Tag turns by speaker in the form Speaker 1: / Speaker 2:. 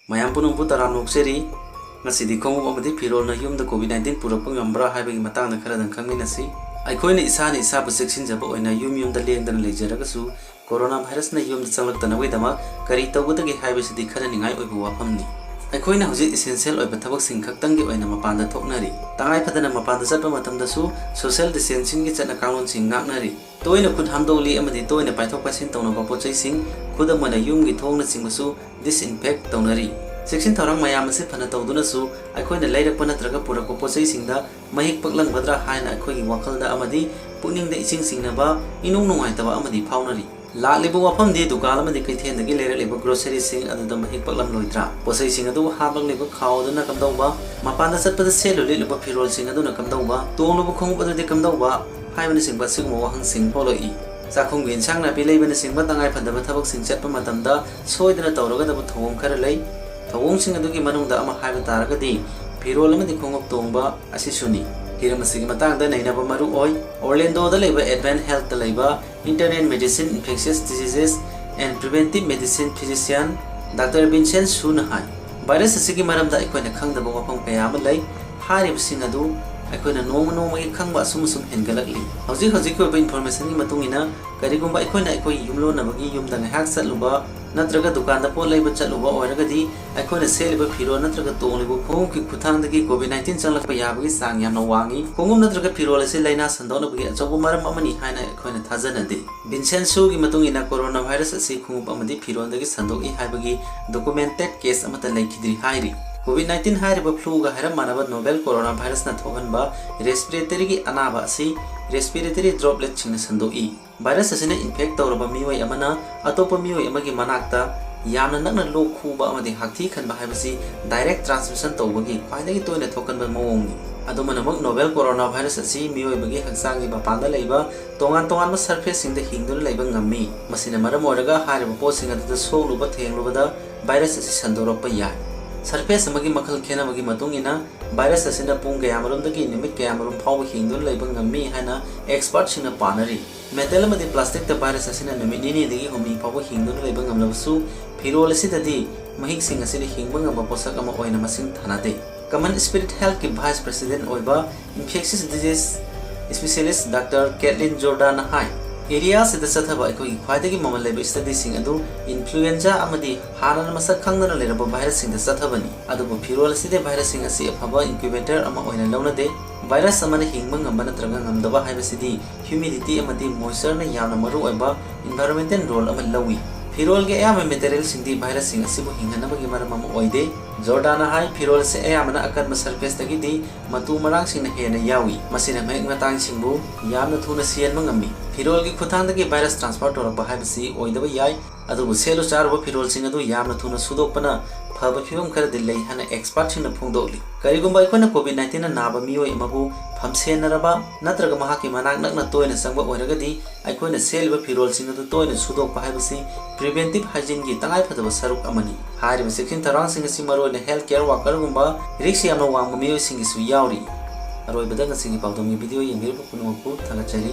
Speaker 1: mayam punungpu taram nokseri ngasidi khongup amadi firol na yumda COVID-19 purakpa ngambra haibagi matangda kharadang khangminasi aikoina isani isabu cheksinjaba oina yumda lengdana lejaragasu coronavirus na yumda changlakdana wedama kari tawbudagi haibasidi kharaningai oibu wafamni aikoina hoji essential oiba thabak sing khaktangi oina mapanda thoknari tangai phadana mapanda chatpa matamdasu social distancing gi chana kanglon sing ngaknari toina khud hamdoli amadi toina paithok pasin tawna pochai sing khudamana yumgi thongna singmasu disinfect tawnari section thorang mayam ase phana tawduna su aikoina leirakpa natraga purakpa pochai singda mahik paklang badra haina aikoigi wakhalda amadi puningda ising singnaba inung nungai taba amadi phaunari laalibu wafam di dukan amadi kaithendagi leiraliba grocery sing aduda mahik paklam loitra pochai sing adu habagliba khawduna kamdauba mapanda chatpada seluli liba firol sing aduna kamdauba tonglubu khongup adudi kamdauba haibani singba sigmo wahang sing foloi Sakhung gin sang na pilay bana singba tangai phadaba thabak sing chatpa matamda soidana tawragadaba thawong khara lei thawong sing adugi manungda ama haiba taragadi firol amadi khongup tongba asisuni hiram asigi matangda nainaba maru oi Orlando da leba Advanced Health da leba Internal Medicine Infectious Diseases and Preventive Medicine Physician Dr. Vincent Sunahai virus asigi maramda aikoina khangdaba wafam kaya ama lei harib sing adu aikoina noma khangba sum hengalakli hauji ko information ni matungina karigumba aikoina aikoi yumlo nabagi yumda ngahak chatluba natraga dukan da pol leiba chatluba oiragadi aikoina seliba firo natraga tonglibu khong ki khuthangdagi COVID-19 changlakpa yabagi sang yamna wangi khongum natraga firo lase laina sandona bagi achobu maram amani haina aikoina thajanade Vincent Su gi matungina coronavirus asi khungup amadi firo dagi sandoki haibagi documented case amata laikhidri hairi COVID-19 हारिबा flu गा हरम मानव novel corona virus न थोगनबा respiratory की अनाबा असि respiratory droplet छिंग संदोई virus असिना इन्फेक्ट तौरबा मियोय अमना अतोप मियोय अमगी मनाक्ता यामना नकना लोक खुबा अमदि हाक्थि खनबा हाइबसि डायरेक्ट ट्रांसमिशन तौबगी ख्वाइदगी तोयना थोकनबा मओंगनि अदुमनमक नोवेल कोरोना भाइरस असि मियोयबगी हक्सांगी मपांदा लैबा तोंगान सरफेस सिंग हिंगदुन लैबा ngami मसिना मरम ओरगा हारिबा पोसिंग अदुदा सोलुबा थेंगलुबदा भाइरस असि संदोरपा याय सरफेस अमगी मखल खेनबगी मतुंगिना भाइरस असिना पुंग कयामरुमदगी निमिट कयामरुम फाव हिंगदुन लैबा ngami हाना एक्सपर्ट सिंगना पानरी मेटल अमदी प्लास्टिक त भाइरस असिना निमिट निनी दगी हुमी फाव हिंगदुन लैबा ngamlabsu फिरोल असिददी महिक सिंग असिदि हिंगबा ngamba पोसक अमा ओइना मसिंग थानादे कमन स्पिरिट हेल्थ की वाइस प्रेसिडेंट ओइबा infectious disease specialist doctor Caitlin Jordan हाई एरिया से चथब अखोई ख्वाइदगी ममल लेब स्टडी सिंग अदु इन्फ्लुएंजा अमदी हानन मसक खंगना लेरब वायरस सिंग चथबनी अदुबु फिरोल सिदे वायरस सिंग असि अफबा इंक्यूबेटर अमा ओइना लौनदे वायरस अमन हिंगम ngamba natraga ngamdaba haibasidi humidity amadi moisture na yamna maru oiba environmental role ama lawi फिरोल के अयाम मेटेरियल सिंदी वायरस सिंग असिबु हिंगनबगी मरम अमा ओइदे जॉर्डान हाई फिरोल से अयामना अकर्म सरफेस तगिदी मतु मरांग सिंग हेना यावी मसिना मेग मतांग सिंगबु यामना थुना सियनबा ngami फिरोल की खुथांदगी वायरस ट्रांसफर तोरबा हाइबसि ओइदबा याय अदुबु सेलु चारबो फिरोल सिंग अदु यामना थुना सुदोकपना फबा फिवम खर दिल्लै हना एक्सपर्ट सिंग फोंगदोली करिगुंबा अखोना COVID-19 ना नाबा मियोय अमाबु फमसेनरबा नत्रगा महाकी मनाक नकना तोयना संगबा ओइरगदी अखोना सेलबा फिरोल सिंग अदु तोयना सुदोकपा हाइबसि प्रिवेंटिव हाइजीन की तंगाई फदबा सरुक अमनी हारिबा सेक्शन थरांग सिंग असि मरोयना हेल्थ केयर वर्कर गुंबा रिक्स यामना वांगबा मियोय सिंग सु यावरी अरोइबदा ngasi पाउदोंगी वीडियो यंगिरबा पुनमपु थांगाचरी